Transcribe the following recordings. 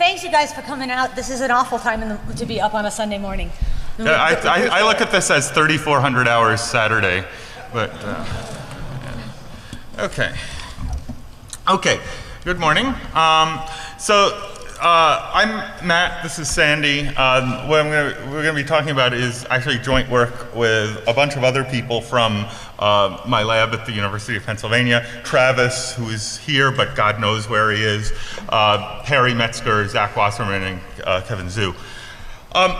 thanks you guys for coming out. This is an awful time to be up on a Sunday morning. Yeah, I look at this as 3,400 hours Saturday, but okay. Okay, good morning. I'm Matt, this is Sandy. What we're going to be talking about is actually joint work with a bunch of other people from my lab at the University of Pennsylvania. Travis, who is here, but God knows where he is, Harry Metzger, Zach Wasserman, and Kevin Zhu.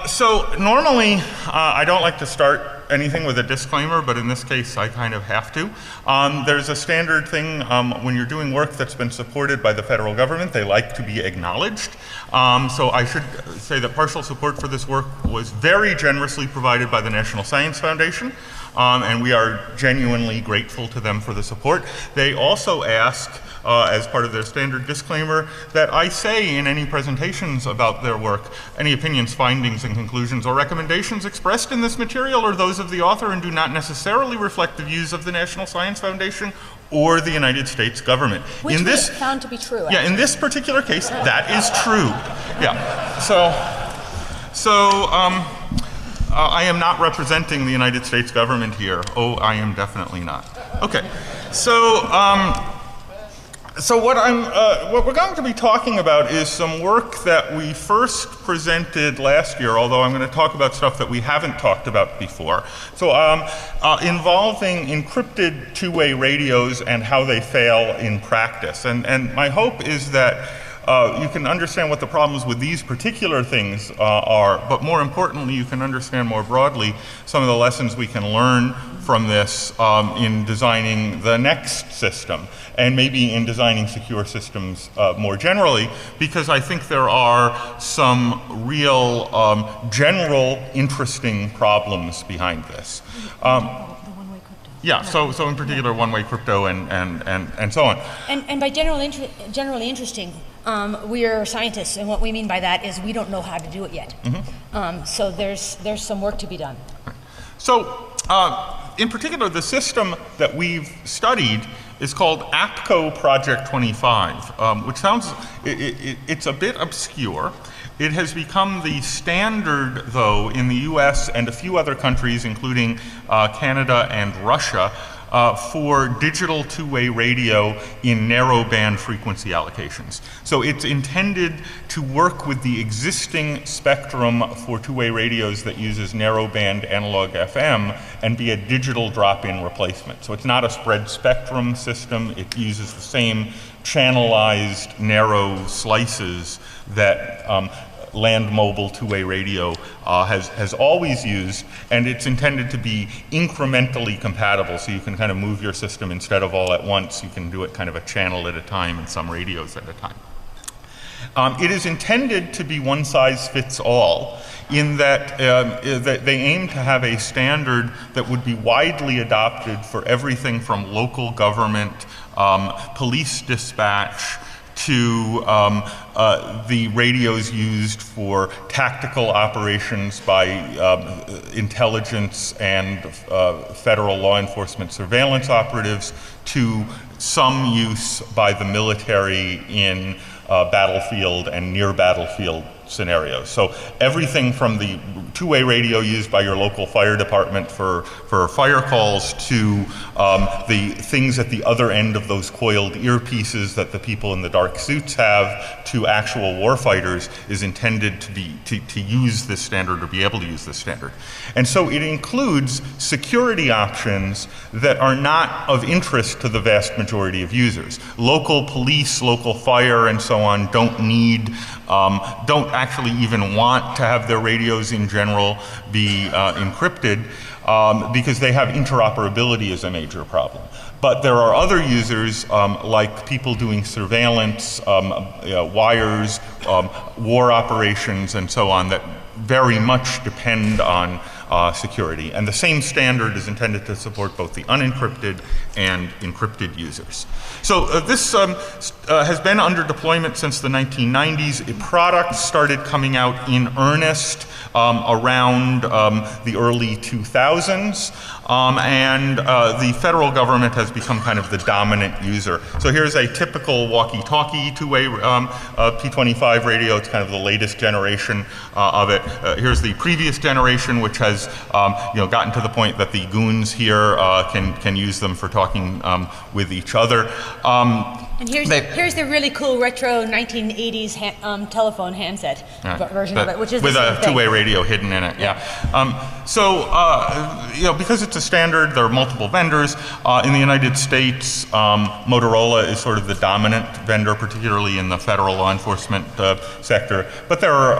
So normally, I don't like to start anything with a disclaimer, but in this case, I kind of have to. There's a standard thing when you're doing work that's been supported by the federal government, they like to be acknowledged. So I should say that partial support for this work was very generously provided by the National Science Foundation, and we are genuinely grateful to them for the support. They also ask, as part of their standard disclaimer, that I say in any presentations about their work, any opinions, findings, and conclusions or recommendations expressed in this material are those of the author and do not necessarily reflect the views of the National Science Foundation or the United States government. Which we found to be true, actually. Yeah, in this particular case, that is true. Yeah, I am not representing the United States government here. Oh, I am definitely not. Okay, so what we're going to be talking about is some work that we first presented last year, although I'm going to talk about stuff that we haven't talked about before. So involving encrypted two-way radios and how they fail in practice. And my hope is that you can understand what the problems with these particular things are, but more importantly, you can understand more broadly some of the lessons we can learn from this in designing the next system, and maybe in designing secure systems more generally, because I think there are some real general interesting problems behind this. Yeah, so in particular one-way crypto and so on. And by generally interesting, we are scientists, and what we mean by that is we don't know how to do it yet. Mm-hmm. So there's some work to be done. So in particular, the system that we've studied is called APCO Project 25, which sounds, it's a bit obscure. It has become the standard, though, in the US and a few other countries, including Canada and Russia, for digital two-way radio in narrowband frequency allocations. So it's intended to work with the existing spectrum for two-way radios that uses narrowband analog FM and be a digital drop-in replacement. So it's not a spread spectrum system. It uses the same channelized narrow slices that land mobile two-way radio has always used, and it's intended to be incrementally compatible, so you can kind of move your system instead of all at once. You can do it kind of a channel at a time and some radios at a time. It is intended to be one size fits all, in that they aim to have a standard that would be widely adopted for everything from local government, police dispatch, to the radios used for tactical operations by intelligence and federal law enforcement surveillance operatives, to some use by the military in battlefield and near battlefield scenarios. So everything from the two-way radio used by your local fire department for fire calls to the things at the other end of those coiled earpieces that the people in the dark suits have, to actual warfighters, is intended to use this standard or be able to use this standard. And so it includes security options that are not of interest to the vast majority of users. Local police, local fire, and so on don't actually even want to have their radios in general be encrypted because they have interoperability as a major problem. But there are other users, like people doing surveillance, wires, war operations, and so on, that very much depend on security. And the same standard is intended to support both the unencrypted and encrypted users. So this has been under deployment since the 1990s. A product started coming out in earnest around the early 2000s. And the federal government has has become kind of the dominant user. So here's a typical walkie-talkie two-way P25 radio. It's kind of the latest generation of it. Here's the previous generation, which has gotten to the point that the goons here can use them for talking with each other. And here's the really cool retro 1980s telephone handset version of it, which is with the same a two-way radio hidden in it. Because it's a standard, there are multiple vendors. In the United States, Motorola is sort of the dominant vendor, particularly in the federal law enforcement sector. But there are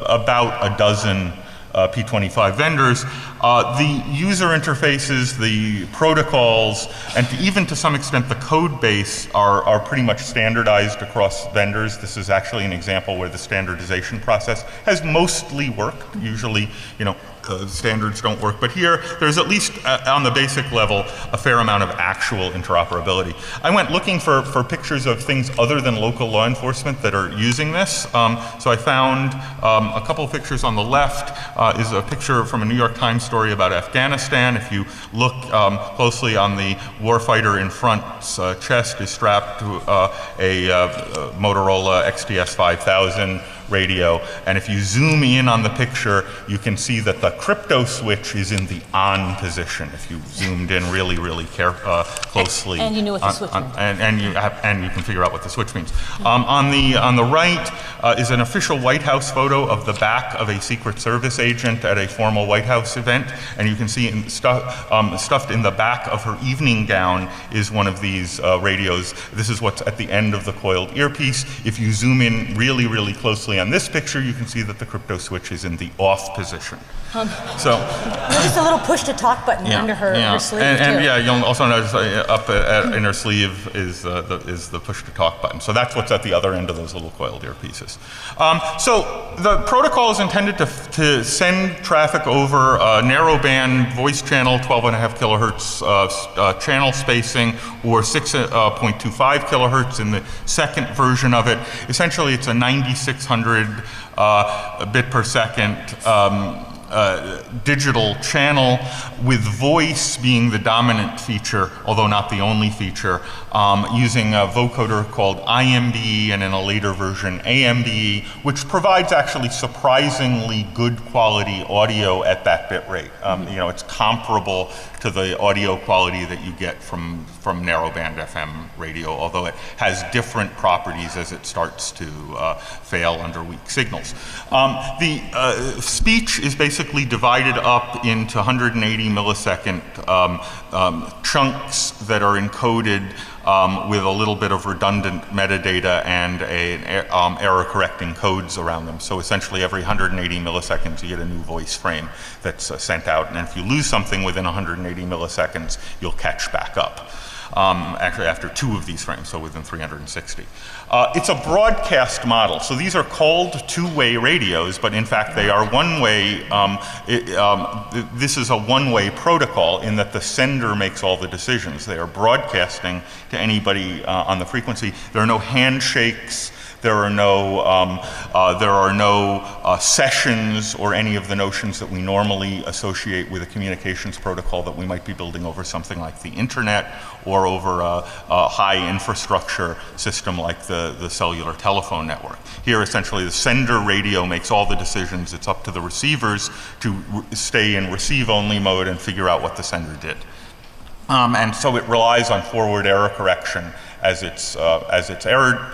about a dozen P25 vendors. The user interfaces, the protocols, and even to some extent the code base are pretty much standardized across vendors. This is actually an example where the standardization process has mostly worked. Usually, standards don't work, but here there's at least on the basic level a fair amount of actual interoperability. I went looking for pictures of things other than local law enforcement that are using this. So I found a couple of pictures. On the left is a picture from a New York Times story about Afghanistan. If you look closely on the warfighter in front's chest is strapped to a Motorola XTS 5000 radio, and if you zoom in on the picture, you can see that the crypto switch is in the on position. If you zoomed in really, really closely, and you knew what the switch meant, and you can figure out what the switch means. On the right is an official White House photo of the back of a Secret Service agent at a formal White House event, and you can see stuffed in the back of her evening gown is one of these radios. This is what's at the end of the coiled earpiece. If you zoom in really, really closely on this picture, you can see that the crypto switch is in the off position. There's a little push-to-talk button under her sleeve, and you'll also notice up in her sleeve is the push-to-talk button. So that's what's at the other end of those little coiled earpieces. So the protocol is intended to send traffic over narrowband voice channel, 12.5 kilohertz channel spacing, or 6.25 kilohertz in the second version of it. Essentially, it's a 9600 bit per second digital channel, with voice being the dominant feature, although not the only feature, using a vocoder called IMBE and in a later version AMBE, which provides actually surprisingly good quality audio at that bit rate. It's comparable to the audio quality that you get from narrowband FM radio, although it has different properties as it starts to fail under weak signals. The speech is basically divided up into 180 millisecond chunks that are encoded with a little bit of redundant metadata and error correcting codes around them. So essentially every 180 milliseconds you get a new voice frame that's sent out, and if you lose something within 180 milliseconds, you'll catch back up. Actually after 2 of these frames, so within 360. It's a broadcast model, so these are called two-way radios, but in fact they are one-way. This is a one-way protocol in that the sender makes all the decisions. They are broadcasting to anybody on the frequency. There are no handshakes. There are no sessions or any of the notions that we normally associate with a communications protocol that we might be building over something like the internet or over a high infrastructure system like the cellular telephone network. Here, essentially, the sender radio makes all the decisions. It's up to the receivers to stay in receive-only mode and figure out what the sender did. And so it relies on forward error correction as its error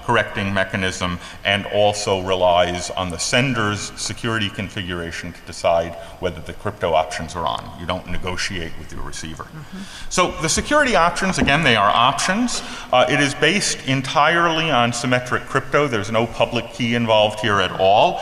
correcting mechanism, and also relies on the sender's security configuration to decide whether the crypto options are on. You don't negotiate with your receiver. So the security options, again, they are options. It is based entirely on symmetric crypto. There's no public key involved here at all.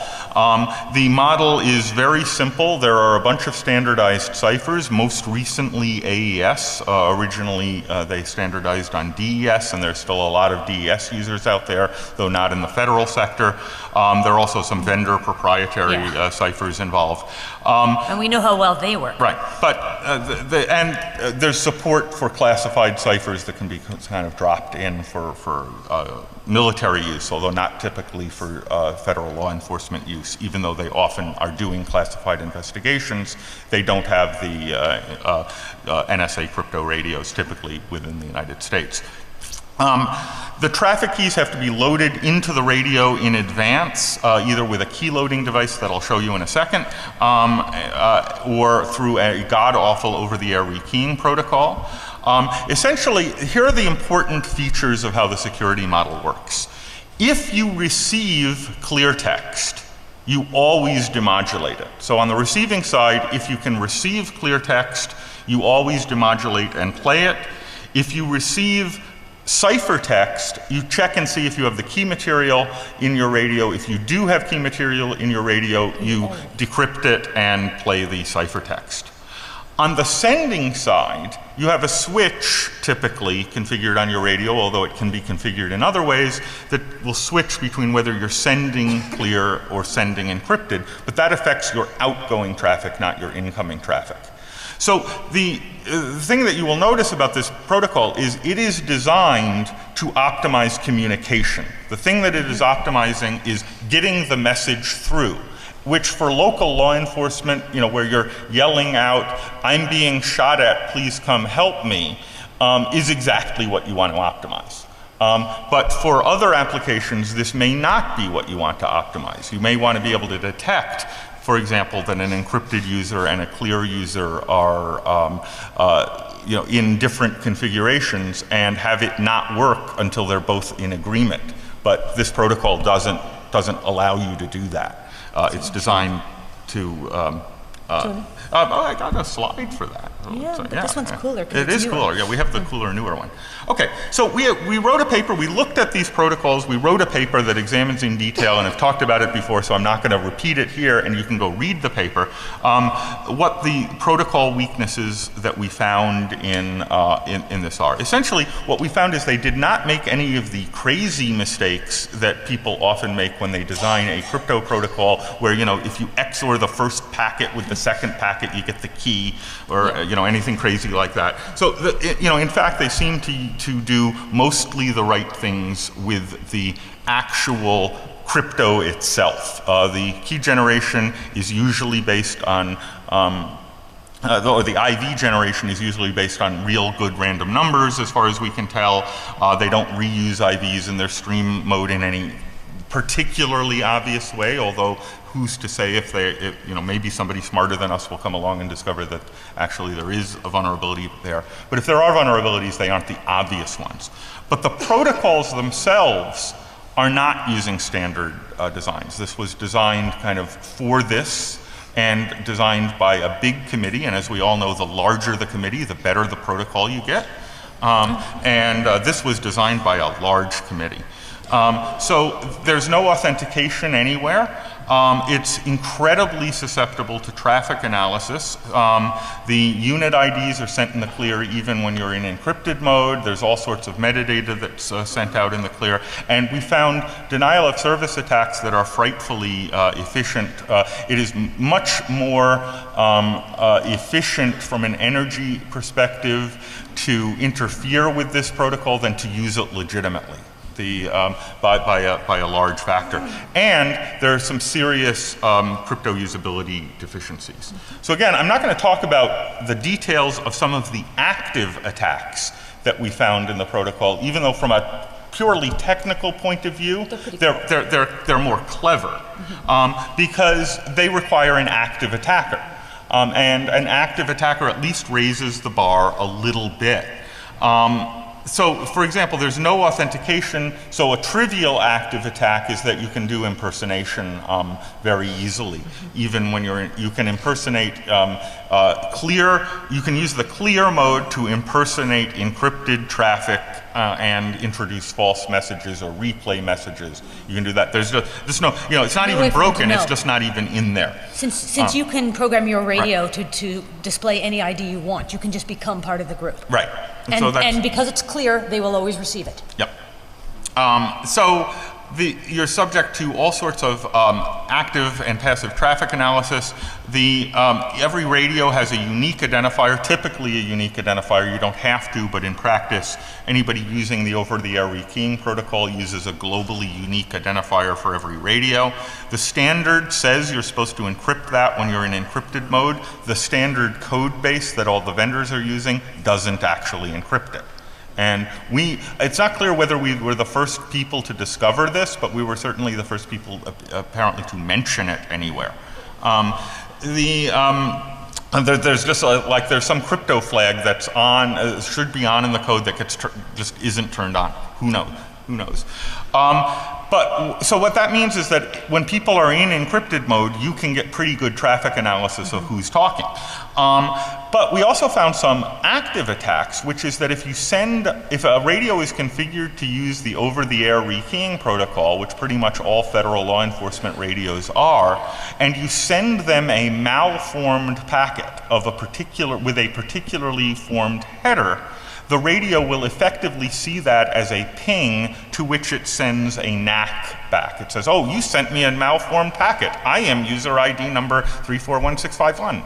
The model is very simple. There are a bunch of standardized ciphers, most recently AES. Originally, they standardized on DES. DES, and there's still a lot of DES users out there, though not in the federal sector. There are also some vendor proprietary ciphers involved. And we know how well they work. Right, but there's support for classified ciphers that can be kind of dropped in for military use, although not typically for federal law enforcement use. Even though they often are doing classified investigations, they don't have the NSA crypto radios typically within the United States. The traffic keys have to be loaded into the radio in advance, either with a key loading device that I'll show you in a second, or through a god-awful over-the-air rekeying protocol. Essentially, here are the important features of how the security model works. If you receive clear text, you always demodulate it. So on the receiving side, if you can receive clear text, you always demodulate and play it. If you receive ciphertext, you check and see if you have the key material in your radio. If you do have key material in your radio, you decrypt it and play the ciphertext. On the sending side, you have a switch typically configured on your radio, although it can be configured in other ways, that will switch between whether you're sending clear or sending encrypted, but that affects your outgoing traffic, not your incoming traffic. So the thing that you will notice about this protocol is it is designed to optimize communication. The thing that it is optimizing is getting the message through, which for local law enforcement, where you're yelling out, "I'm being shot at, please come help me," is exactly what you want to optimize. But for other applications, this may not be what you want to optimize. You may want to be able to detect, for example, that an encrypted user and a clear user are in different configurations and have it not work until they're both in agreement. But this protocol doesn't allow you to do that. It's designed to I got a slide for that. Yeah, but this one's cooler. It is cooler. Yeah, we have the cooler, newer one. Okay, so we wrote a paper. We looked at these protocols. We wrote a paper that examines in detail, and I've talked about it before, so I'm not going to repeat it here, and you can go read the paper. What the protocol weaknesses that we found in this are. Essentially, what we found is they did not make any of the crazy mistakes that people often make when they design a crypto protocol, where if you XOR the first packet with the second packet, you get the key, or anything crazy like that. So in fact, they seem to do mostly the right things with the actual crypto itself. The key generation is usually based on or the IV generation is usually based on real good random numbers, as far as we can tell. They don't reuse IVs in their stream mode in any particularly obvious way, although who's to say if maybe somebody smarter than us will come along and discover that actually there is a vulnerability there. But if there are vulnerabilities, they aren't the obvious ones. But the protocols themselves are not using standard designs. This was designed kind of for this, and designed by a big committee, and as we all know, the larger the committee, the better the protocol you get. This was designed by a large committee. So there's no authentication anywhere. It's incredibly susceptible to traffic analysis. The unit IDs are sent in the clear even when you're in encrypted mode. There's all sorts of metadata that's sent out in the clear. And we found denial of service attacks that are frightfully efficient. It is much more efficient from an energy perspective to interfere with this protocol than to use it legitimately. By a large factor. And there are some serious crypto usability deficiencies. So again, I'm not going to talk about the details of some of the active attacks that we found in the protocol, even though from a purely technical point of view, they're more clever, because they require an active attacker. And an active attacker at least raises the bar a little bit. So, for example, there's no authentication, so a trivial active attack is that you can do impersonation very easily. Even when you can impersonate clear, you can use the clear mode to impersonate encrypted traffic and introduce false messages or replay messages. You can do that. There's just no, you know, it's not even broken, it's just not even in there. Since you can program your radio to display any ID you want, you can just become part of the group. Right. And because it's clear, they will always receive it. Yep. You're subject to all sorts of active and passive traffic analysis. Every radio has a unique identifier, typically a unique identifier. You don't have to, but in practice, anybody using the over-the-air rekeying protocol uses a globally unique identifier for every radio. The standard says you're supposed to encrypt that when you're in encrypted mode. The standard code base that all the vendors are using doesn't actually encrypt it. And it's not clear whether we were the first people to discover this, but we were certainly the first people apparently to mention it anywhere. There's just there's some crypto flag that's on, should be on in the code that just isn't turned on. Who knows? Who knows? So what that means is that when people are in encrypted mode, you can get pretty good traffic analysis of who's talking. But we also found some active attacks, which is that if a radio is configured to use the over-the-air rekeying protocol, which pretty much all federal law enforcement radios are, and you send them a malformed packet with a particularly formed header, the radio will effectively see that as a ping to which it sends a NAC back. It says, oh, you sent me a malformed packet. I am user ID number 341651.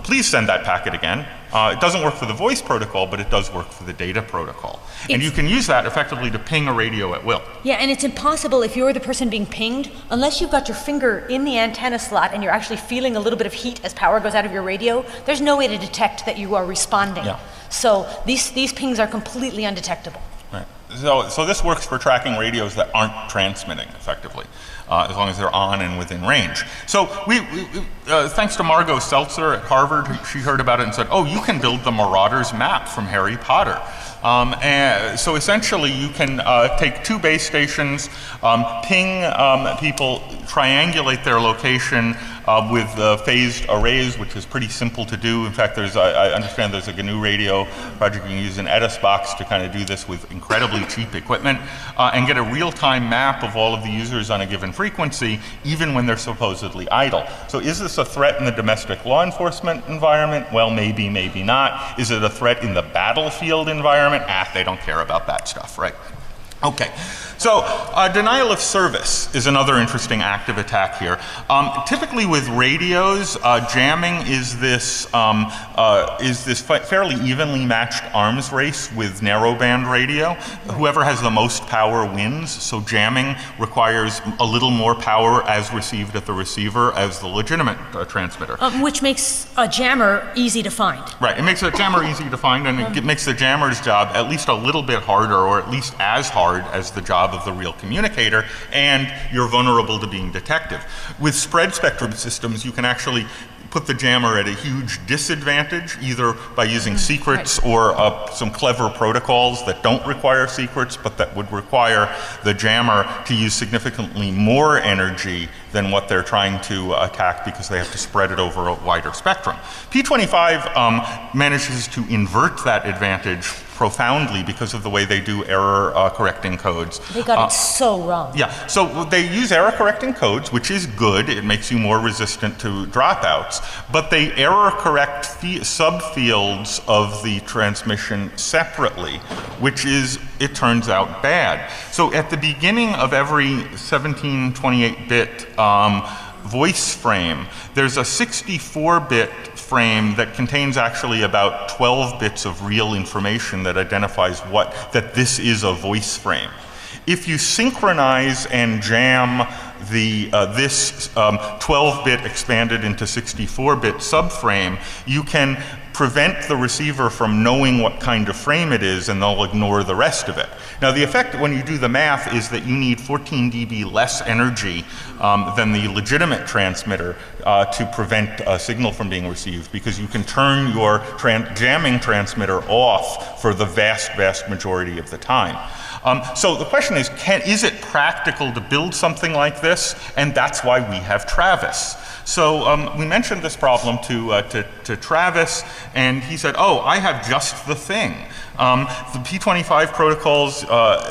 Please send that packet again. It doesn't work for the voice protocol, but it does work for the data protocol. And you can use that effectively to ping a radio at will. Yeah, and it's impossible if you're the person being pinged, unless you've got your finger in the antenna slot and you're actually feeling a little bit of heat as power goes out of your radio, there's no way to detect that you are responding. Yeah. So these pings are completely undetectable. Right. So this works for tracking radios that aren't transmitting effectively, as long as they're on and within range. So thanks to Margot Seltzer at Harvard, she heard about it and said, oh, you can build the Marauders map from Harry Potter. And so essentially you can take two base stations, ping people, triangulate their location with phased arrays, which is pretty simple to do. In fact, I understand there's a GNU radio project you can use an Edis box to kind of do this with incredibly cheap equipment and get a real-time map of all of the users on a given frequency, even when they're supposedly idle. So is this a threat in the domestic law enforcement environment? Well, maybe, maybe not. Is it a threat in the battlefield environment? They don't care about that stuff, right? Okay, so denial of service is another interesting active attack here. Typically with radios, jamming is this fairly evenly matched arms race with narrowband radio. Whoever has the most power wins, so jamming requires a little more power as received at the receiver as the legitimate transmitter. Which makes a jammer easy to find. Right, it makes a jammer easy to find, and it makes the jammer's job at least a little bit harder, or at least as hard as the job of the real communicator, and you're vulnerable to being detected. With spread spectrum systems, you can actually put the jammer at a huge disadvantage, either by using secrets or some clever protocols that don't require secrets, but that would require the jammer to use significantly more energy than what they're trying to attack because they have to spread it over a wider spectrum. P25 manages to invert that advantage profoundly because of the way they do error correcting codes. They got it so wrong. Yeah, so they use error correcting codes, which is good. It makes you more resistant to dropouts, but they error correct subfields of the transmission separately, which is, it turns out, bad. So at the beginning of every 1728-bit voice frame, there's a 64-bit frame that contains actually about 12 bits of real information that identifies that this is a voice frame. If you synchronize and jam this 12-bit expanded into 64-bit subframe, you can prevent the receiver from knowing what kind of frame it is, and they'll ignore the rest of it. Now, the effect when you do the math is that you need 14 dB less energy than the legitimate transmitter to prevent a signal from being received, because you can turn your jamming transmitter off for the vast, vast majority of the time. So the question is it practical to build something like this? And that's why we have Travis. So we mentioned this problem to Travis, and he said, oh, I have just the thing. The P25 protocols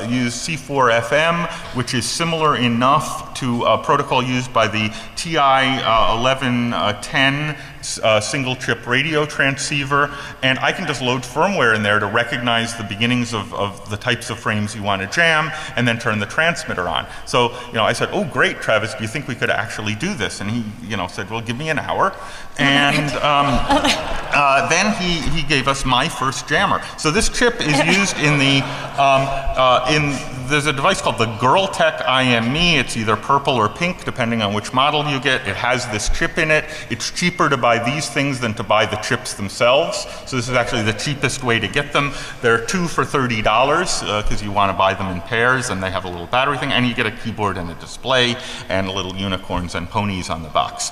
use C4FM, which is similar enough to a protocol used by the TI 1110 single chip radio transceiver, and I can just load firmware in there to recognize the beginnings of the types of frames you want to jam, and then turn the transmitter on. So, I said, oh great, Travis, do you think we could actually do this? And he, said, well, give me an hour. And then he gave us my first jammer. So this chip is used in the, there's a device called the GirlTech IME. It's either purple or pink, depending on which model you get. It has this chip in it. It's cheaper to buy these things than to buy the chips themselves. So this is actually the cheapest way to get them. They're 2 for $30 because you want to buy them in pairs, and they have a little battery thing, and you get a keyboard and a display and little unicorns and ponies on the box.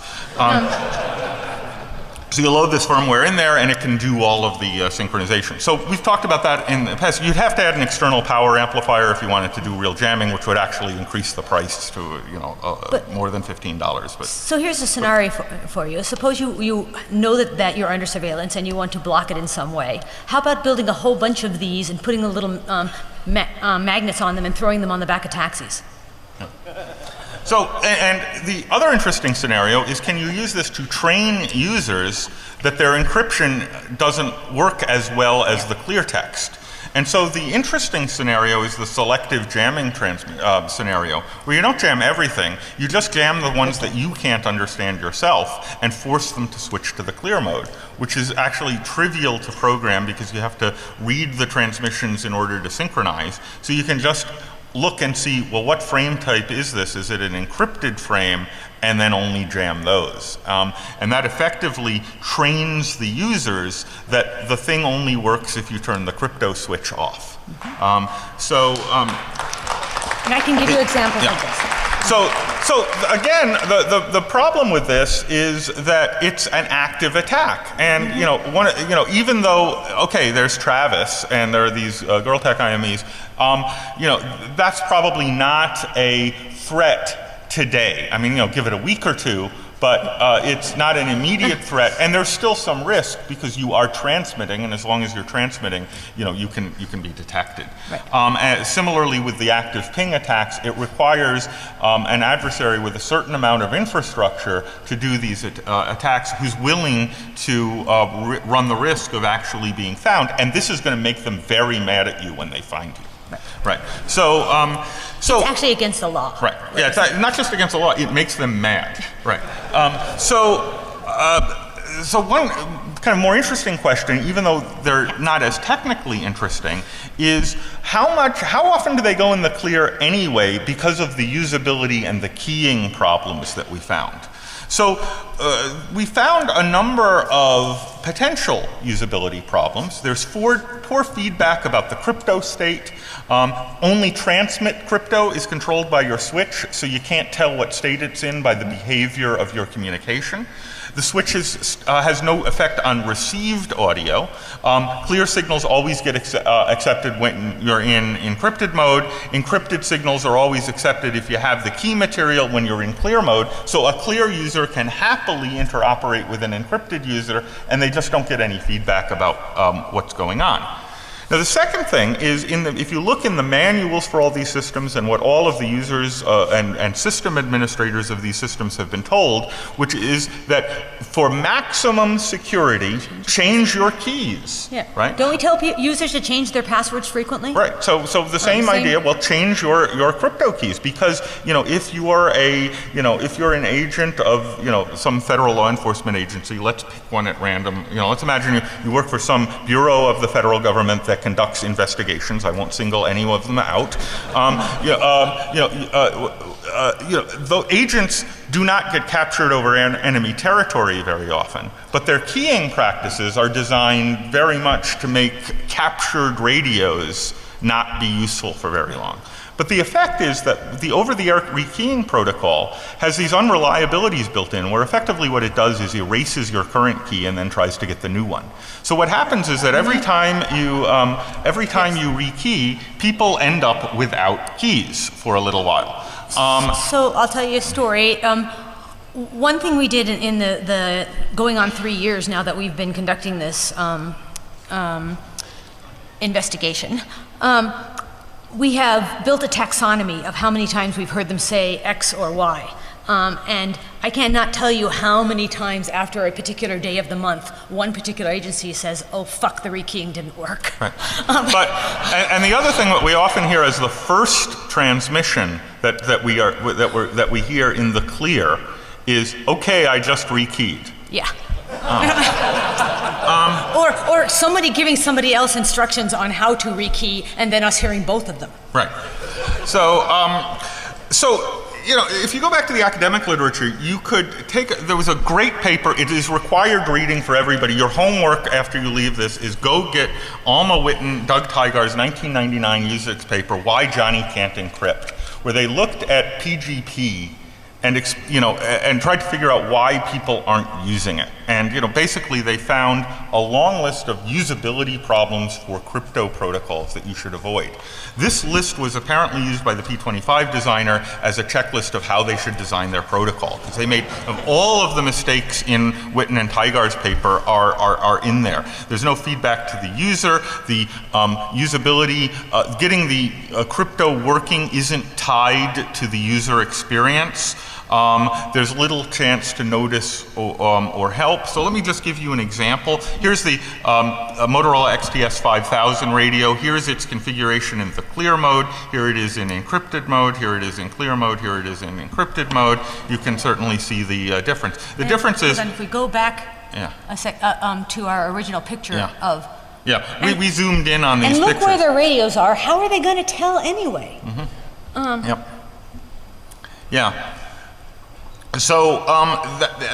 So you load this firmware in there, and it can do all of the synchronization. So we've talked about that in the past. You'd have to add an external power amplifier if you wanted to do real jamming, which would actually increase the price to more than $15. But so here's a scenario for you. Suppose you know that you're under surveillance and you want to block it in some way. How about building a whole bunch of these and putting a little magnets on them and throwing them on the back of taxis? So, and the other interesting scenario is, can you use this to train users that their encryption doesn't work as well as the clear text? And so the interesting scenario is the selective jamming scenario, where you don't jam everything, you just jam the ones that you can't understand yourself and force them to switch to the clear mode, which is actually trivial to program because you have to read the transmissions in order to synchronize. So you can just look and see, well, what frame type is this? Is it an encrypted frame? And then only jam those. And that effectively trains the users that the thing only works if you turn the crypto switch off. And I can give you examples of this. So again, the problem with this is that it's an active attack, and even though there's Travis and there are these GirlTech IMEs, that's probably not a threat today. I mean, give it a week or two, but it's not an immediate threat, and there's still some risk because you are transmitting, and as long as you're transmitting, you can be detected. Right. Similarly, with the active ping attacks, it requires an adversary with a certain amount of infrastructure to do these attacks who's willing to run the risk of actually being found, and this is going to make them very mad at you when they find you. Right. So it's actually against the law. Right. Yeah, it's not just against the law, it makes them mad. Right. So one kind of more interesting question, even though they're not as technically interesting, is how often do they go in the clear anyway because of the usability and the keying problems that we found? So we found a number of potential usability problems. There's poor feedback about the crypto state. Only transmit crypto is controlled by your switch, so you can't tell what state it's in by the behavior of your communication. The switch has no effect on received audio. Clear signals always get accepted when you're in encrypted mode. Encrypted signals are always accepted if you have the key material when you're in clear mode. So a clear user can happily interoperate with an encrypted user, and they just don't get any feedback about what's going on. Now the second thing is, if you look in the manuals for all these systems and what all of the users and system administrators of these systems have been told, which is that for maximum security, change your keys. Yeah. Right? Don't we tell users to change their passwords frequently? Right. So the same idea. Well, change your crypto keys, because if you are if you're an agent of some federal law enforcement agency, let's pick one at random. Let's imagine you work for some bureau of the federal government that conducts investigations. I won't single any of them out. The agents do not get captured over enemy territory very often, but their keying practices are designed very much to make captured radios not be useful for very long. But the effect is that the over-the-air rekeying protocol has these unreliabilities built in, where effectively what it does is erases your current key and then tries to get the new one. So what happens is that every time you rekey, people end up without keys for a little while. So I'll tell you a story. One thing we did in the going on 3 years now that we've been conducting this investigation, we have built a taxonomy of how many times we've heard them say X or Y. And I cannot tell you how many times after a particular day of the month, one particular agency says, oh, fuck, the rekeying didn't work. Right. And the other thing that we often hear as the first transmission that we hear in the clear is, okay, I just rekeyed. Yeah. Or somebody giving somebody else instructions on how to rekey, and then us hearing both of them. Right. So, you know, if you go back to the academic literature, you could there was a great paper, it is required reading for everybody. Your homework after you leave this is go get Alma Witten, Doug Tygar's 1999 USIX paper, Why Johnny Can't Encrypt, where they looked at PGP and tried to figure out why people aren't using it. And basically they found a long list of usability problems for crypto protocols that you should avoid. This list was apparently used by the P25 designer as a checklist of how they should design their protocol, because they made all of the mistakes in Witten and Tygar's paper are in there. There's no feedback to the user. The usability, getting the crypto working isn't tied to the user experience. There's little chance to notice or help. So let me just give you an example. Here's the Motorola XTS 5000 radio. Here's its configuration in the clear mode. Here it is in encrypted mode. Here it is in clear mode. Here it is in encrypted mode. You can certainly see the difference. The difference is... If we go back to our original picture of... Yeah, we zoomed in on these pictures. And look where their radios are. How are they going to tell anyway? Yep. Yeah. So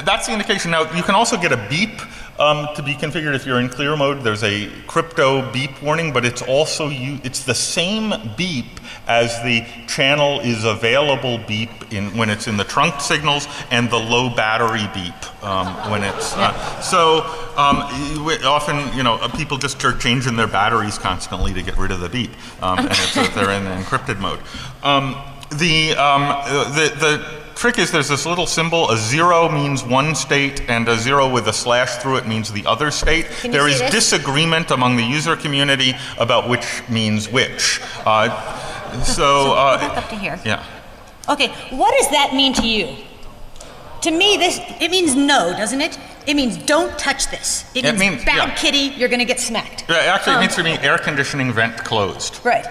that's the indication. Now, you can also get a beep to be configured if you're in clear mode. There's a crypto beep warning, but it's also it's the same beep as the channel is available beep when it's in the trunk signals, and the low battery beep when it's often people just are changing their batteries constantly to get rid of the beep, and if they're in encrypted mode. The trick is there's this little symbol, a 0 means one state and a 0 with a slash through it means the other state. There is disagreement among the user community about which means which. So back up to here. Yeah. Okay, what does that mean to you? To me, it means no, doesn't it? It means don't touch this. It means bad kitty, you're going to get smacked. Actually, it means to me air conditioning vent closed. Right.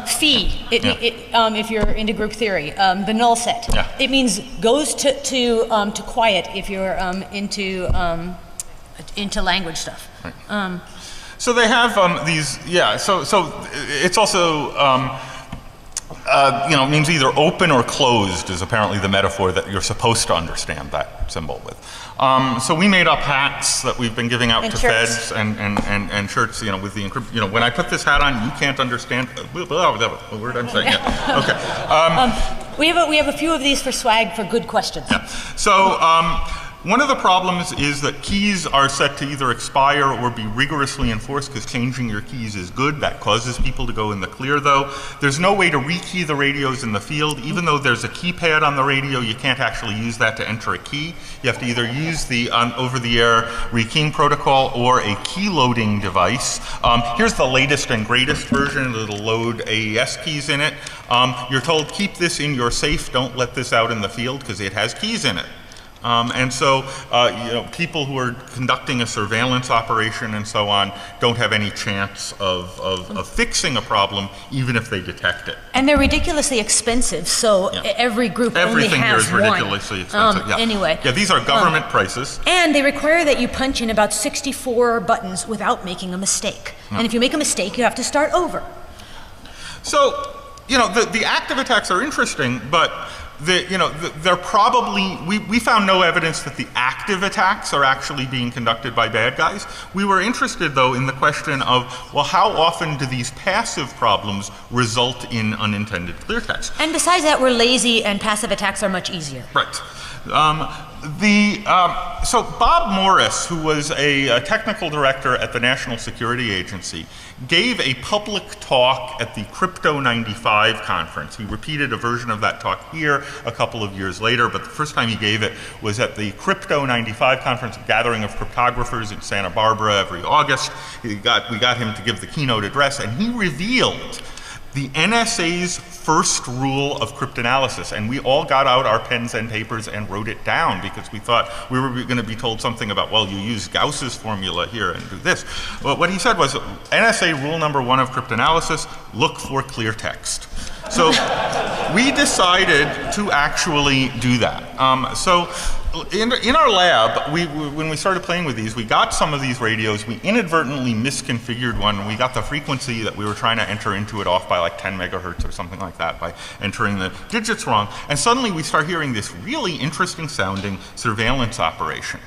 Fee, if you're into group theory. The null set. Yeah. It means goes to quiet if you're into language stuff. Right. So they have these. Yeah. So it's also. It means either open or closed is apparently the metaphor that you're supposed to understand that symbol with. So we made up hats that we've been giving out to feds and shirts, with the encryption. When I put this hat on, you can't understand. What word I'm saying? Yeah. Okay. We have a few of these for swag for good questions. Yeah. So. One of the problems is that keys are set to either expire or be rigorously enforced, because changing your keys is good. That causes people to go in the clear, though. There's no way to rekey the radios in the field. Even though there's a keypad on the radio, you can't actually use that to enter a key. You have to either use the over-the-air rekeying protocol or a key loading device. Here's the latest and greatest version. It'll load AES keys in it. You're told, keep this in your safe. Don't let this out in the field because it has keys in it. And so, people who are conducting a surveillance operation and so on don't have any chance of fixing a problem, even if they detect it. And they're ridiculously expensive, so every group only has one. Everything here is ridiculously expensive. Anyway. Yeah, these are government prices. And they require that you punch in about 64 buttons without making a mistake. And if you make a mistake, you have to start over. So, the active attacks are interesting, but they're probably, we found no evidence that the active attacks are actually being conducted by bad guys. We were interested, though, in the question of, well, how often do these passive problems result in unintended clear text? And besides that, we're lazy and passive attacks are much easier. Right. So Bob Morris, who was a technical director at the National Security Agency, gave a public talk at the Crypto 95 conference. He repeated a version of that talk here a couple of years later, but the first time he gave it was at the Crypto 95 conference, a gathering of cryptographers in Santa Barbara every August. We got him to give the keynote address, and he revealed the NSA's first rule of cryptanalysis, and we all got out our pens and papers and wrote it down because we thought we were going to be told something about, well, you use Gauss's formula here and do this. Well, what he said was, NSA rule number 1 of cryptanalysis, look for clear text. So we decided to actually do that. So in our lab, when we started playing with these, we got some of these radios. We inadvertently misconfigured one. We got the frequency that we were trying to enter into it off by like 10 megahertz or something like that by entering the digits wrong. And suddenly we start hearing this really interesting sounding surveillance operation.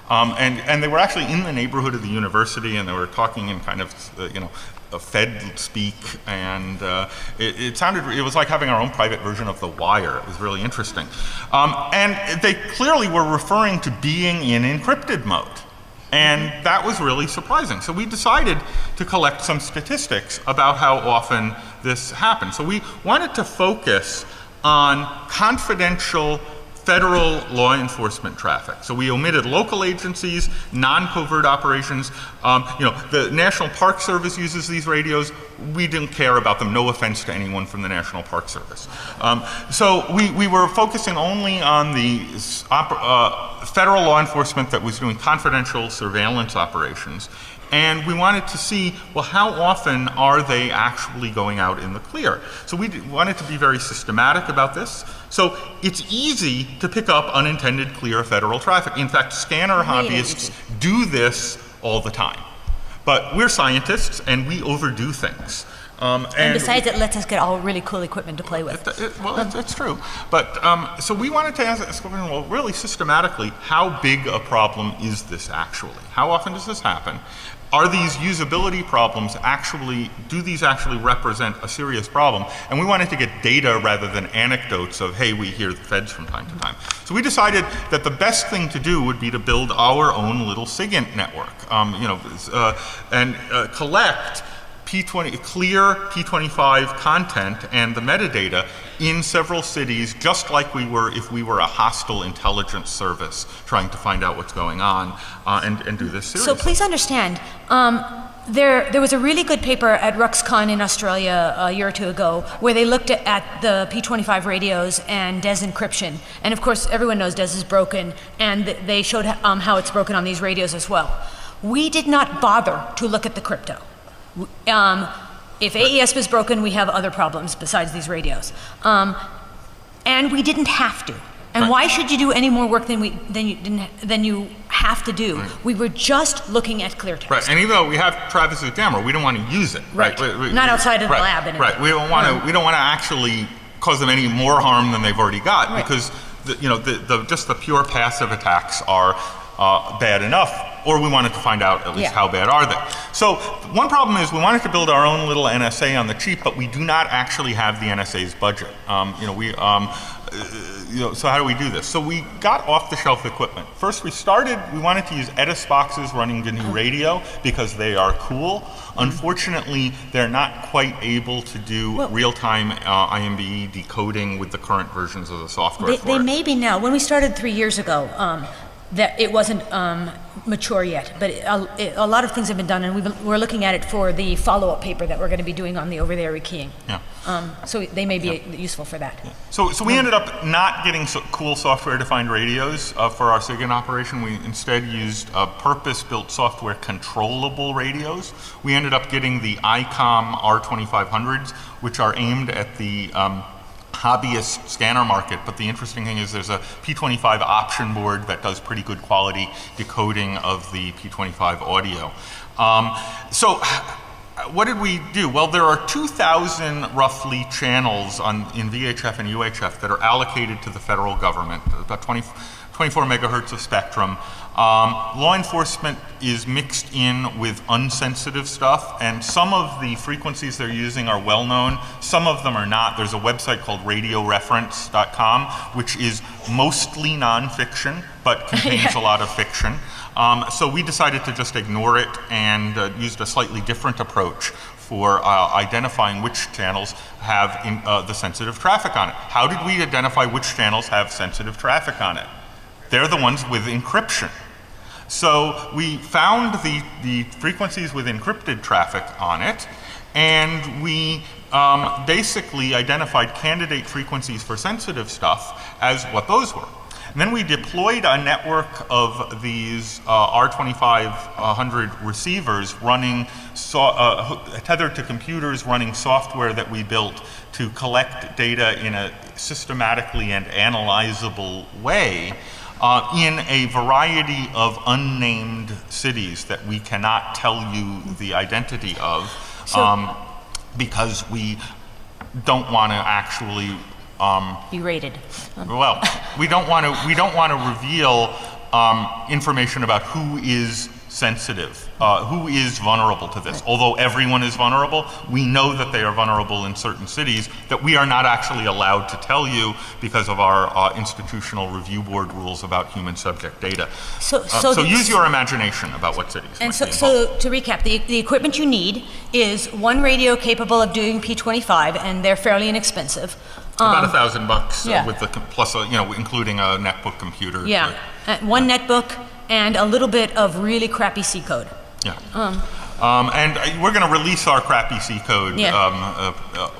And they were actually in the neighborhood of the university, and they were talking in kind of, Fed speak, and it was like having our own private version of The Wire. It was really interesting. And they clearly were referring to being in encrypted mode. And that was really surprising. So we decided to collect some statistics about how often this happens. So we wanted to focus on confidential federal law enforcement traffic. So we omitted local agencies, non-covert operations. The National Park Service uses these radios. We didn't care about them. No offense to anyone from the National Park Service. So we were focusing only on the federal law enforcement that was doing confidential surveillance operations. And we wanted to see, well, how often are they actually going out in the clear? So we wanted to be very systematic about this. So it's easy to pick up unintended clear federal traffic. In fact, scanner hobbyists do this all the time. But we're scientists and we overdo things. And besides, it lets us get all really cool equipment to play with. It's true. But so we wanted to ask, well, really systematically, how big a problem is this actually? How often does this happen? Are these usability problems do these actually represent a serious problem? And we wanted to get data rather than anecdotes of, hey, we hear the feds from time to time. So we decided that the best thing to do would be to build our own little SIGINT network, and collect clear P25 content and the metadata in several cities, just like we were if we were a hostile intelligence service trying to find out what's going on and do this seriously. So please understand, there was a really good paper at RuxCon in Australia a year or two ago where they looked at the P25 radios and DES encryption. And of course, everyone knows DES is broken, and they showed how it's broken on these radios as well. We did not bother to look at the crypto. If AES was broken, we have other problems besides these radios. And we didn't have to. And why should you do any more work than you have to do? Right. We were just looking at clear text. Right, and even though we have Travis's camera, we don't want to use it. Right, not outside of the lab anyway. Right, we don't want to actually cause them any more harm than they've already got, because just the pure passive attacks are bad enough, or we wanted to find out at least how bad are they. So one problem is we wanted to build our own little NSA on the cheap, but we do not actually have the NSA's budget. So how do we do this? So we got off-the-shelf equipment. First we wanted to use Edis boxes running the new radio because they are cool. Unfortunately, they're not quite able to do real-time IMBE decoding with the current versions of the software. They may be now. When we started 3 years ago, that it wasn't mature yet, but a lot of things have been done, and we're looking at it for the follow-up paper that we're going to be doing on the over-the-air rekeying. Yeah. So they may be useful for that. Yeah. So we ended up not getting cool software-defined radios for our SIGINT operation. We instead used purpose-built software controllable radios. We ended up getting the ICOM R2500s, which are aimed at the hobbyist scanner market, but the interesting thing is there's a P25 option board that does pretty good quality decoding of the P25 audio. So what did we do? Well, there are 2,000 roughly channels in VHF and UHF that are allocated to the federal government, about 24 megahertz of spectrum. Law enforcement is mixed in with unsensitive stuff, and some of the frequencies they're using are well known, some of them are not. There's a website called radioreference.com, which is mostly nonfiction, but contains a lot of fiction. So we decided to just ignore it and used a slightly different approach for identifying which channels have the sensitive traffic on it. How did we identify which channels have sensitive traffic on it? They're the ones with encryption. So we found the frequencies with encrypted traffic on it, and we basically identified candidate frequencies for sensitive stuff as what those were. And then we deployed a network of these R2500 receivers running, tethered to computers running software that we built to collect data in a systematically and analyzable way in a variety of unnamed cities that we cannot tell you the identity of because we don't want to actually be rated. Well, we don't want to reveal information about who is sensitive, who is vulnerable to this. Although everyone is vulnerable, we know that they are vulnerable in certain cities that we are not actually allowed to tell you because of our institutional review board rules about human subject data. So use your imagination about what cities. And so to recap, the equipment you need is one radio capable of doing P25, and they're fairly inexpensive. About $1,000 with the plus, including a netbook computer. Yeah, one netbook and a little bit of really crappy C code. Yeah. And we're going to release our crappy C code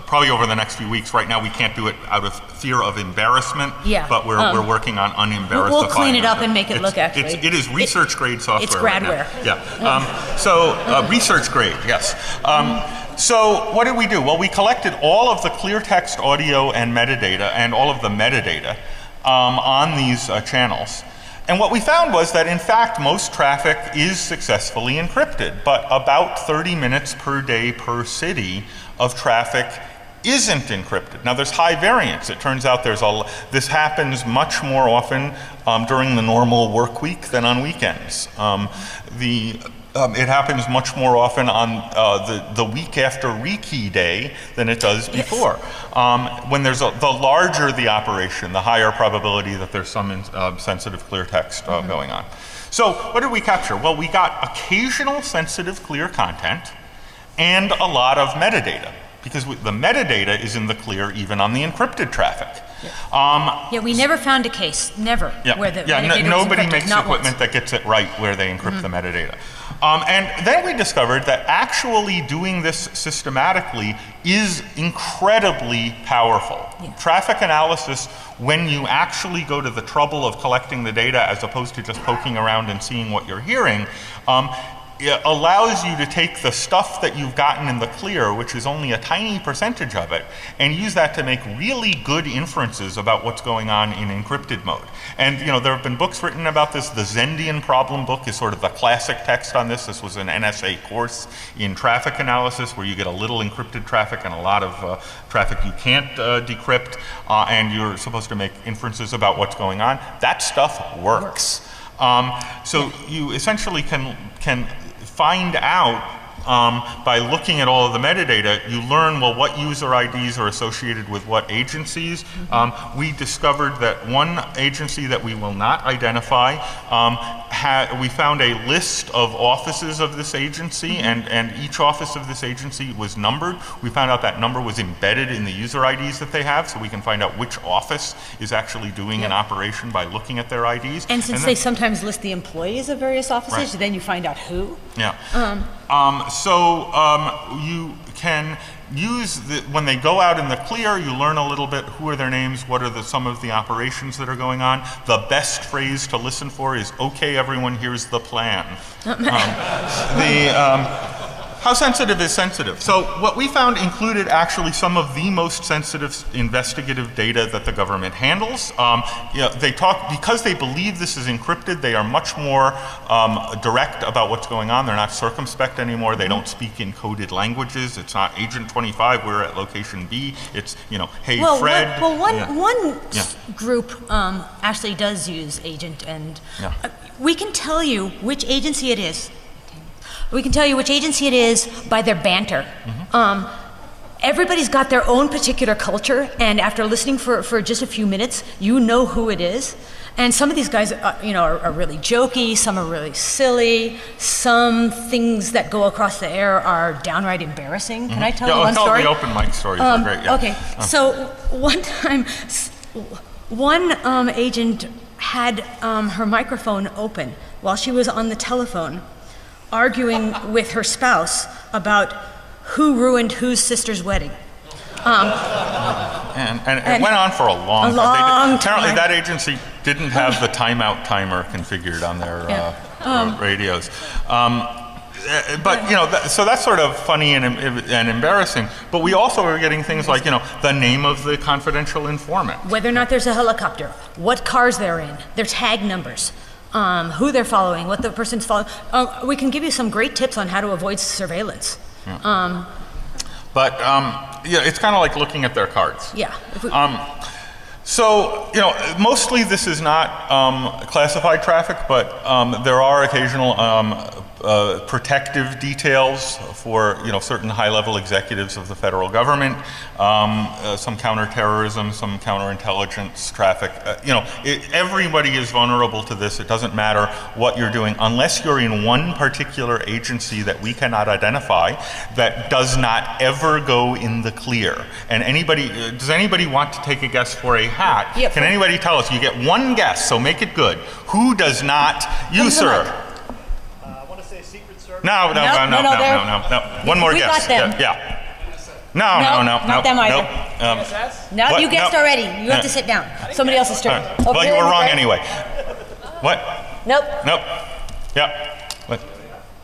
probably over the next few weeks. Right now, we can't do it out of fear of embarrassment. Yeah. But we're working on unembarrassifying. We'll clean it up and make it look actually. It is research grade software. It's gradware. Right now. Yeah. Research grade. Yes. So what did we do? Well, we collected all of the clear text audio and metadata and all of the metadata on these channels. And what we found was that, in fact, most traffic is successfully encrypted, but about 30 minutes per day per city of traffic isn't encrypted. Now, there's high variance. It turns out this happens much more often during the normal work week than on weekends. It happens much more often on the week after rekey day than it does before. When there's the larger the operation, the higher probability that there's some sensitive clear text going on. So what did we capture? Well, we got occasional sensitive clear content and a lot of metadata, because the metadata is in the clear even on the encrypted traffic. We never found a case, never, where the metadata nobody was makes equipment that gets it right where they encrypt the metadata. And then we discovered that actually doing this systematically is incredibly powerful. Yeah. Traffic analysis, when you actually go to the trouble of collecting the data as opposed to just poking around and seeing what you're hearing, it allows you to take the stuff that you've gotten in the clear, which is only a tiny percentage of it, and use that to make really good inferences about what's going on in encrypted mode. And there have been books written about this. The Zendian problem book is sort of the classic text on this. This was an NSA course in traffic analysis where you get a little encrypted traffic and a lot of traffic you can't decrypt, and you're supposed to make inferences about what's going on. That stuff works. So you essentially can find out by looking at all of the metadata. You learn, well, what user IDs are associated with what agencies. We discovered that one agency that we will not identify, we found a list of offices of this agency, and each office of this agency was numbered. We found out that number was embedded in the user IDs that they have, so we can find out which office is actually doing an operation by looking at their IDs. And since they sometimes list the employees of various offices, then you find out who. Yeah. You can use when they go out in the clear, you learn a little bit who are their names, what are some of the operations that are going on. The best phrase to listen for is, "Okay, everyone, here's the plan." how sensitive is sensitive? So what we found included actually some of the most sensitive investigative data that the government handles. They talk, because they believe this is encrypted, they are much more direct about what's going on. They're not circumspect anymore. They don't speak in coded languages. It's not Agent 25, we're at location B. It's, hey, Fred. One group actually does use agent, and we can tell you which agency it is. We can tell you which agency it is by their banter. Everybody's got their own particular culture, and after listening for just a few minutes, you know who it is. And some of these guys, are really jokey. Some are really silly. Some things that go across the air are downright embarrassing. Can I tell you one story? The open mic stories are great. Yeah. Okay. So one time, one agent had her microphone open while she was on the telephone, arguing with her spouse about who ruined whose sister's wedding. And it went on for a long time. Apparently that agency didn't have the timeout timer configured on their radios. So that's sort of funny and embarrassing. But we also are getting things like, the name of the confidential informant. Whether or not there's a helicopter, what cars they're in, their tag numbers. Who they're following, what the person's following. We can give you some great tips on how to avoid surveillance. Yeah. It's kind of like looking at their cards. Yeah. So, mostly this is not classified traffic, but there are occasional protective details for, certain high-level executives of the federal government, some counterterrorism, some counterintelligence traffic. Everybody is vulnerable to this. It doesn't matter what you're doing, unless you're in one particular agency that we cannot identify that does not ever go in the clear. And does anybody want to take a guess for a hat? Yep. Can anybody tell us? You get one guess, so make it good. Who does not? You, sir. I want to say Secret Service. No. One more guess. Got them. Yeah. No. Not them either. No, you guessed already. You have to sit down. Somebody else's turn. Well, you were wrong anyway. What? Nope. Yeah. What?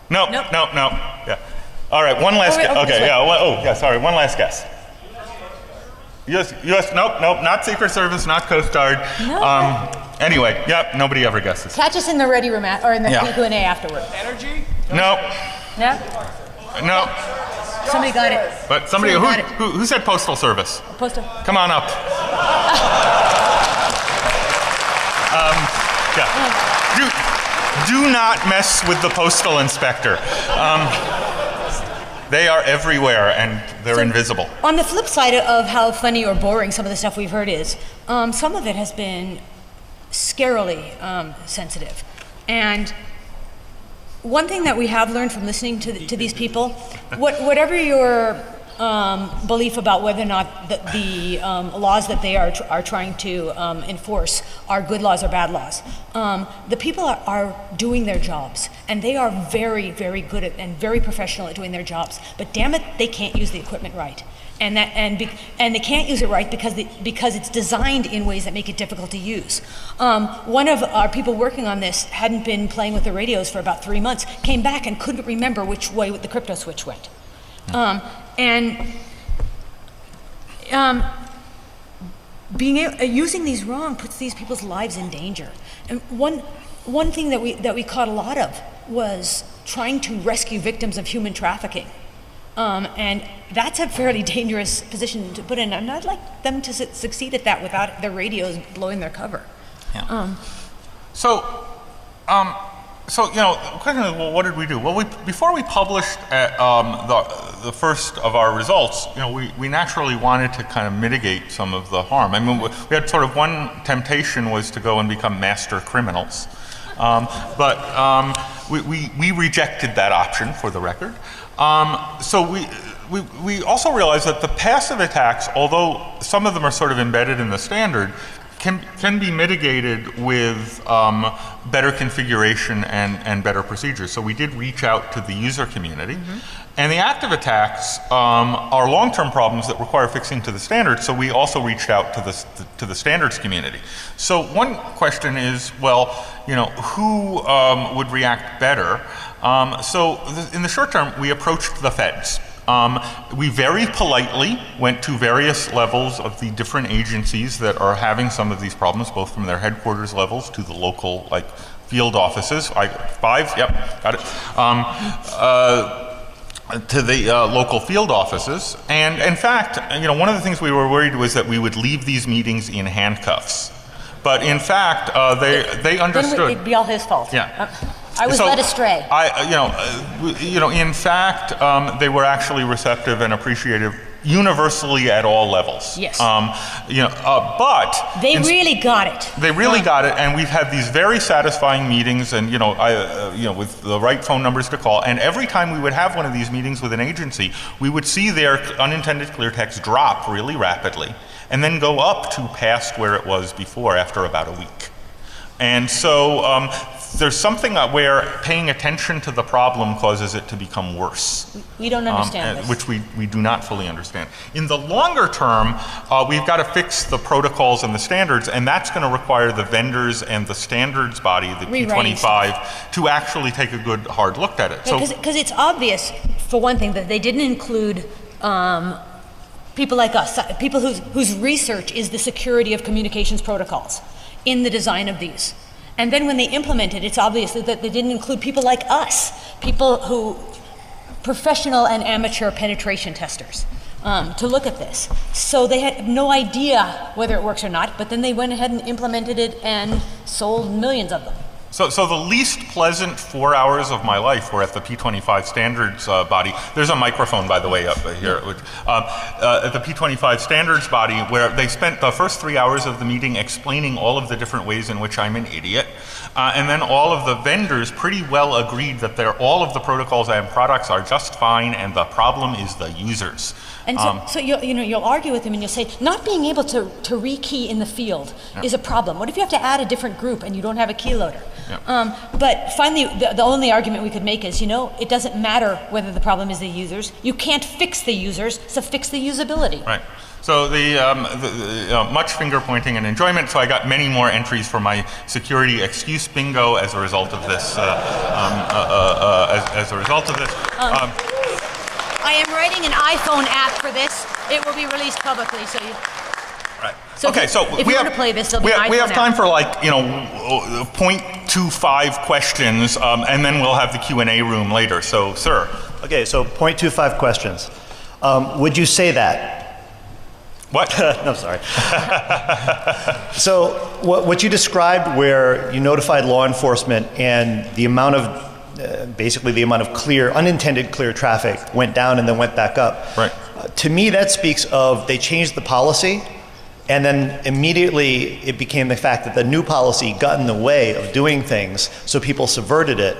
No. Yeah. All right, one last guess. Okay, yeah. Sorry, one last guess. U.S. Nope. Not Secret Service, not Coast Guard. No. Anyway, nobody ever guesses. Catch us in the ready room or in the Q&A afterward. Energy? No. Somebody got it. But somebody who said Postal Service? Postal. Come on up. Do not mess with the postal inspector. They are everywhere, and they're invisible. On the flip side of how funny or boring some of the stuff we've heard is, some of it has been scarily sensitive. And one thing that we have learned from listening to these people, whatever your belief about whether or not the laws that they are trying to enforce are good laws or bad laws, the people are doing their jobs, and they are very, very good at and very professional at doing their jobs. But damn it, they can't use the equipment right, and they can't use it right because it's designed in ways that make it difficult to use. One of our people working on this hadn't been playing with the radios for about 3 months, came back and couldn't remember which way the crypto switch went. Using these wrong puts these people's lives in danger. And one thing that we caught a lot of was trying to rescue victims of human trafficking, and that's a fairly dangerous position to put in. And I'd like them to succeed at that without their radios blowing their cover. Yeah. So, the question is, well, what did we do? Well, before we published the first of our results, we naturally wanted to kind of mitigate some of the harm. I mean, we had sort of one temptation was to go and become master criminals. But we rejected that option, for the record. So we also realized that the passive attacks, although some of them are sort of embedded in the standard, can be mitigated with better configuration and better procedures. So we did reach out to the user community. And the active attacks are long-term problems that require fixing to the standards, so we also reached out to the standards community. So one question is, well, who would react better? So in the short term, we approached the feds. We very politely went to various levels of the different agencies that are having some of these problems, both from their headquarters levels to the local, field offices. 5, yep, got it. To the local field offices. And in fact, one of the things we were worried was that we would leave these meetings in handcuffs. But in fact, they understood. Then it'd be all his fault. Yeah. I was led astray. In fact, they were actually receptive and appreciative universally at all levels. Yes. But they really got it. They really got it, and we've had these very satisfying meetings, and with the right phone numbers to call. And every time we would have one of these meetings with an agency, we would see their unintended clear text drop really rapidly, and then go up to past where it was before after about a week. And so there's something where paying attention to the problem causes it to become worse. We don't understand this. Which we do not fully understand. In the longer term, we've got to fix the protocols and the standards, and that's going to require the vendors and the standards body, the P25, to actually take a good hard look at it. Because it's obvious, for one thing, that they didn't include people like us, people whose research is the security of communications protocols in the design of these. And then when they implemented, it's obvious that they didn't include people like us, professional and amateur penetration testers, to look at this. So they had no idea whether it works or not, but then they went ahead and implemented it and sold millions of them. So the least pleasant 4 hours of my life were at the P25 standards body. There's a microphone, by the way, up here. At the P25 standards body, where they spent the first 3 hours of the meeting explaining all of the different ways in which I'm an idiot. And then all of the vendors pretty well agreed that all of the protocols and products are just fine, and the problem is the users. And so you'll argue with them and you'll say, not being able to rekey in the field is a problem. What if you have to add a different group and you don't have a keyloader? Yeah. But finally, the only argument we could make is, it doesn't matter whether the problem is the users. You can't fix the users, so fix the usability. Right. So much finger pointing and enjoyment. So I got many more entries for my security excuse bingo as a result of this. I am writing an iPhone app for this. It will be released publicly, so you. Right. So okay, so if you want to play this, there'll be an iPhone app. We have time for 0.25 questions, and then we'll have the Q&A room later. So, sir. Okay, so 0.25 questions. Would you say that? What? No, sorry. So what you described, where you notified law enforcement and the amount of basically the amount of unintended clear traffic went down and then went back up. Right. To me, that speaks of they changed the policy, and then immediately it became the fact that the new policy got in the way of doing things, so people subverted it.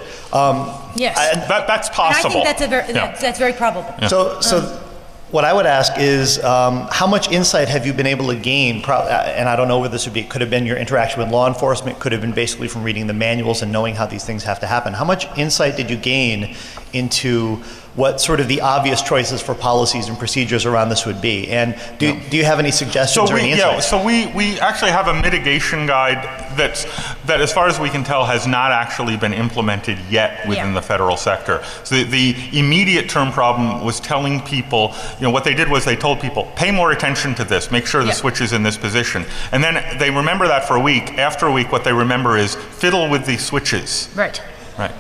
Yes. That's possible. And I think that's very probable. Yeah. So what I would ask is, how much insight have you been able to gain? And I don't know whether this could have been your interaction with law enforcement, could have been basically from reading the manuals and knowing how these things have to happen. How much insight did you gain into what sort of the obvious choices for policies and procedures around this would be? And do you have any suggestions or any insights? So we actually have a mitigation guide that as far as we can tell has not actually been implemented yet within the federal sector. So the immediate term problem was telling people, what they did was they told people, pay more attention to this, make sure the switch is in this position. And then they remember that for a week. After a week, what they remember is fiddle with the switches. Right. Right.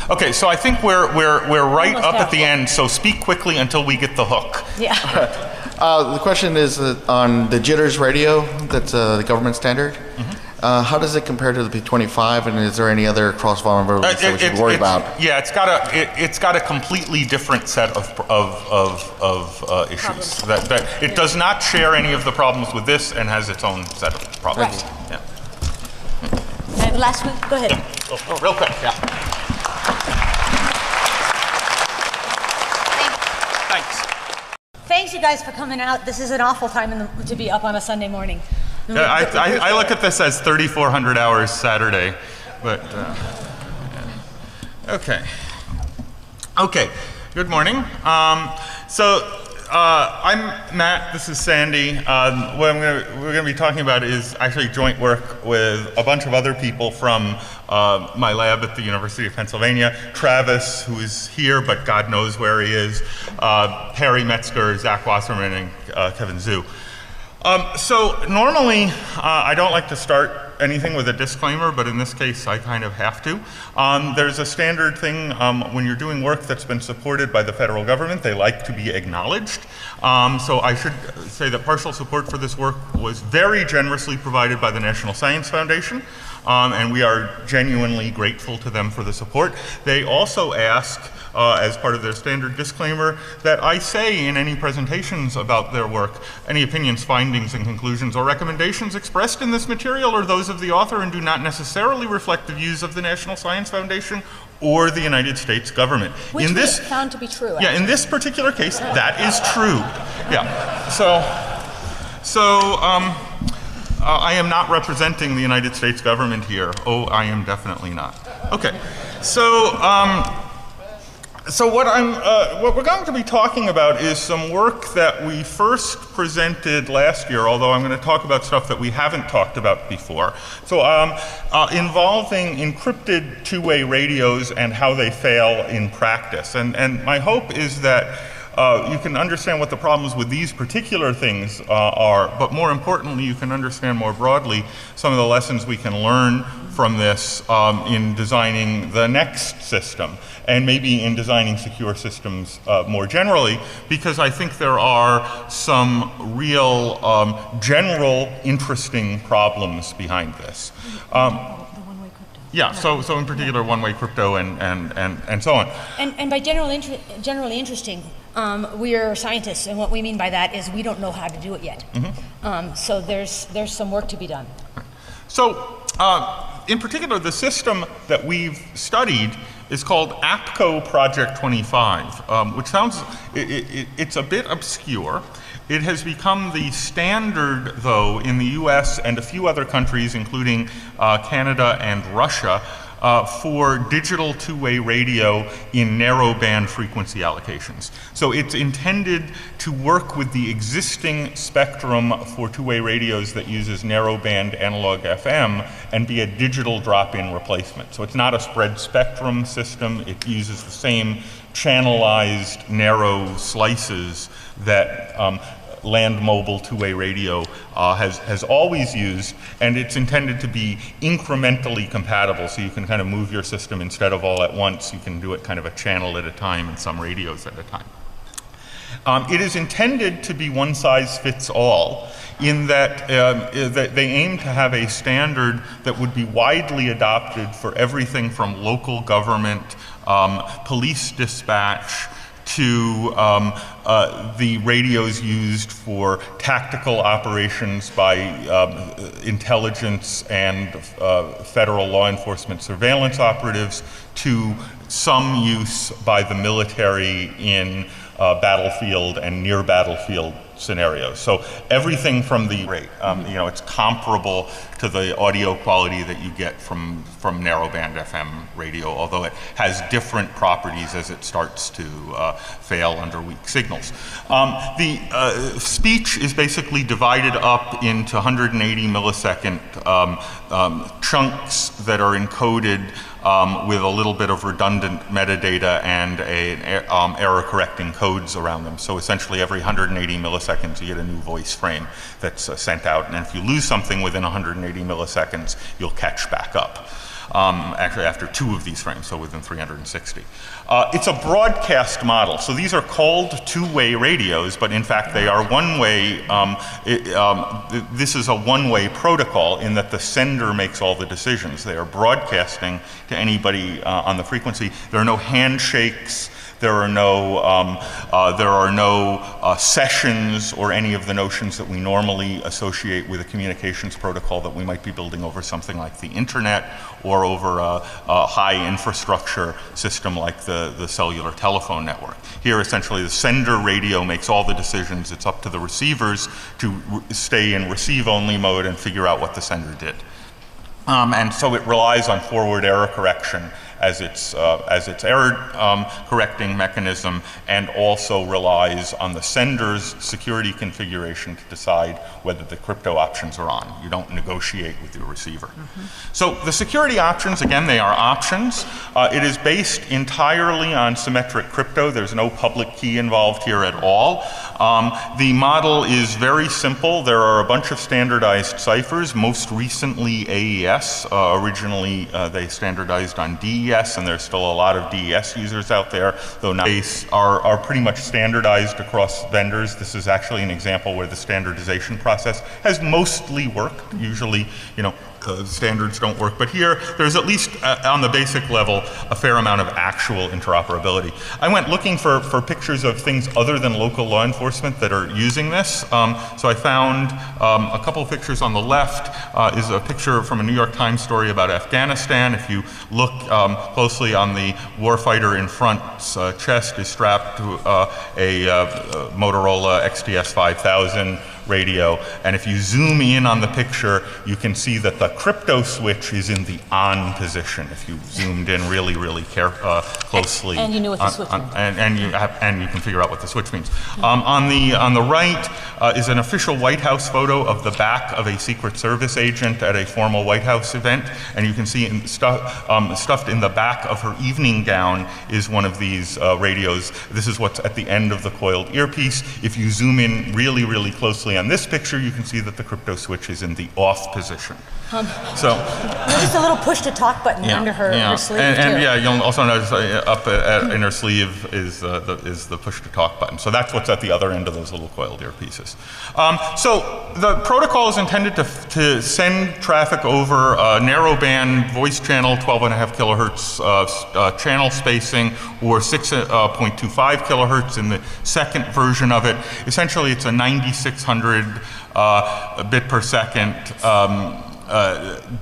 Okay, so I think we're right up at the end, so speak quickly until we get the hook. Yeah. The question is on the jitters radio, that's the government standard. How does it compare to the P25, and is there any other cross vulnerabilities that we should worry about? Yeah, it's got a completely different set of issues. That it does not share any of the problems with this and has its own set of problems. Right. Yeah. And last one, go ahead. Oh, real quick, yeah. Thanks. Thanks, you guys, for coming out. This is an awful time to be up on a Sunday morning. Yeah, I look at this as 3,400 hours Saturday, but okay. Okay, good morning. I'm Matt, this is Sandy. What we're going to be talking about is actually joint work with a bunch of other people from my lab at the University of Pennsylvania. Travis, who is here, but God knows where he is, Perry Metzger, Zach Wasserman, and Kevin Zhu. So normally, I don't like to start anything with a disclaimer, but in this case, I kind of have to. There's a standard thing when you're doing work that's been supported by the federal government, they like to be acknowledged. So I should say that partial support for this work was very generously provided by the National Science Foundation, and we are genuinely grateful to them for the support. They also ask, as part of their standard disclaimer, that I say in any presentations about their work, any opinions, findings, and conclusions or recommendations expressed in this material are those of the author and do not necessarily reflect the views of the National Science Foundation or the United States government. Which we found to be true. Yeah, in this particular case, that is true. Yeah, I am not representing the United States government here. Oh, I am definitely not. Okay, so what we're going to be talking about is some work that we first presented last year, although I'm going to talk about stuff that we haven't talked about before. So involving encrypted two-way radios and how they fail in practice. And my hope is that you can understand what the problems with these particular things are, but more importantly, you can understand more broadly some of the lessons we can learn from this in designing the next system, and maybe in designing secure systems more generally, because I think there are some real general interesting problems behind this. Yeah, so in particular one-way crypto and so on. And by generally interesting, we are scientists, and what we mean by that is we don't know how to do it yet. Mm-hmm. So there's some work to be done. So in particular, the system that we've studied is called APCO Project 25, which sounds, it's a bit obscure. It has become the standard, though, in the US and a few other countries, including Canada and Russia, for digital two-way radio in narrowband frequency allocations. So it's intended to work with the existing spectrum for two-way radios that uses narrowband analog FM and be a digital drop-in replacement. So it's not a spread spectrum system. It uses the same channelized narrow slices that land mobile two-way radio has always used, and it's intended to be incrementally compatible, so you can kind of move your system instead of all at once. You can do it kind of a channel at a time and some radios at a time. It is intended to be one size fits all, in that, that they aim to have a standard that would be widely adopted for everything from local government, police dispatch, to the radios used for tactical operations by intelligence and federal law enforcement surveillance operatives, to some use by the military in battlefield and near battlefield scenarios. So everything from the rate, it's comparable to the audio quality that you get from narrowband FM radio, although it has different properties as it starts to fail under weak signals. The speech is basically divided up into 180 millisecond chunks that are encoded with a little bit of redundant metadata and error-correcting codes around them. So essentially every 180 milliseconds you get a new voice frame that's sent out, and if you lose something within 180 milliseconds, you'll catch back up. Actually after 2 of these frames, so within 360. It's a broadcast model, so these are called two-way radios, but in fact they are one-way. This is a one-way protocol in that the sender makes all the decisions. They are broadcasting to anybody on the frequency. There are no handshakes. There are no sessions or any of the notions that we normally associate with a communications protocol that we might be building over something like the internet or over a high infrastructure system like the cellular telephone network. Here, essentially, the sender radio makes all the decisions. It's up to the receivers to stay in receive-only mode and figure out what the sender did. And so it relies on forward error correction as its error correcting mechanism, and also relies on the sender's security configuration to decide whether the crypto options are on. You don't negotiate with your receiver. So the security options, again, they are options. It is based entirely on symmetric crypto. There's no public key involved here at all. The model is very simple. There are a bunch of standardized ciphers, most recently AES. Originally, they standardized on DES, and there's still a lot of DES users out there, though nowadays are pretty much standardized across vendors. This is actually an example where the standardization process has mostly worked. Usually, standards don't work, but here there's at least on the basic level a fair amount of actual interoperability. I went looking for pictures of things other than local law enforcement that are using this. So I found a couple of pictures. On the left is a picture from a New York Times story about Afghanistan. If you look closely on the warfighter in front's chest is strapped to a Motorola XTS 5000 radio, and if you zoom in on the picture, you can see that the crypto switch is in the on position. If you zoomed in really, really closely, and you knew what the switch meant, and you can figure out what the switch means. On the right is an official White House photo of the back of a Secret Service agent at a formal White House event, and you can see stuffed in the back of her evening gown is one of these radios. This is what's at the end of the coiled earpiece. If you zoom in really, really closely on this picture, you can see that the crypto switch is in the off position. So there's a little push-to-talk button under her sleeve, and too. yeah, you'll also notice up in her sleeve is the push-to-talk button. So that's what's at the other end of those little coiled earpieces. So the protocol is intended to send traffic over narrowband voice channel, 12.5 kilohertz channel spacing, or 6.25 kilohertz in the second version of it. Essentially, it's a 9600 bit per second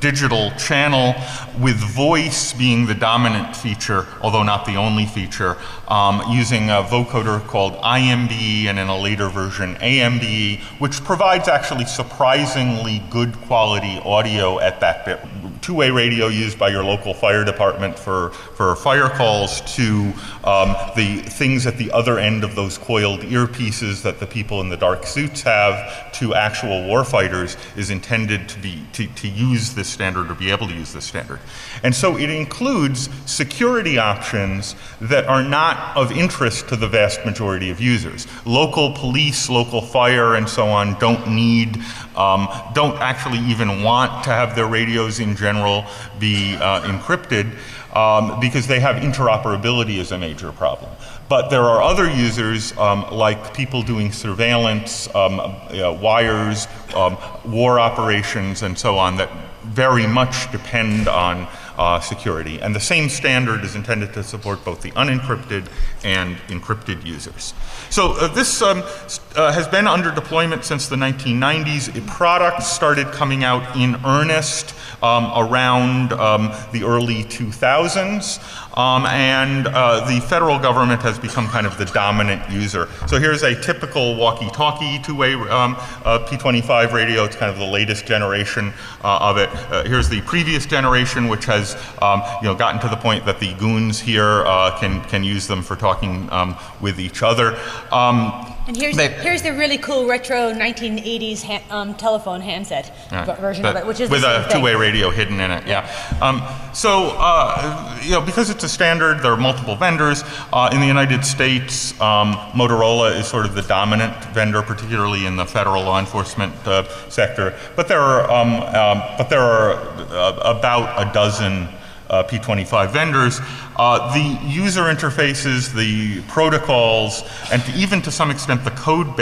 digital channel, with voice being the dominant feature, although not the only feature, using a vocoder called IMBE, and in a later version AMBE, which provides actually surprisingly good quality audio at that bit. Two-way radio used by your local fire department for fire calls, to the things at the other end of those coiled earpieces that the people in the dark suits have, to actual warfighters, is intended to use this standard, or be able to use this standard. And so it includes security options that are not of interest to the vast majority of users. Local police, local fire, and so on don't actually even want to have their radios in general be encrypted, because they have interoperability as a major problem. But there are other users, like people doing surveillance, wires, war operations, and so on, that very much depend on security. And the same standard is intended to support both the unencrypted and encrypted users. So this has been under deployment since the 1990s. A product started coming out in earnest around the early 2000s. And the federal government has become kind of the dominant user. So here's a typical walkie-talkie two-way P25 radio. It's kind of the latest generation of it. Here's the previous generation, which has gotten to the point that the goons here can use them for talking with each other. And here's the really cool retro 1980s telephone handset version of it, which is with the same a two-way radio hidden in it. Yeah. Because it's a standard, there are multiple vendors. In the United States, Motorola is sort of the dominant vendor, particularly in the federal law enforcement sector. But there are about a dozen P25 vendors. The user interfaces, the protocols, and even to some extent the code base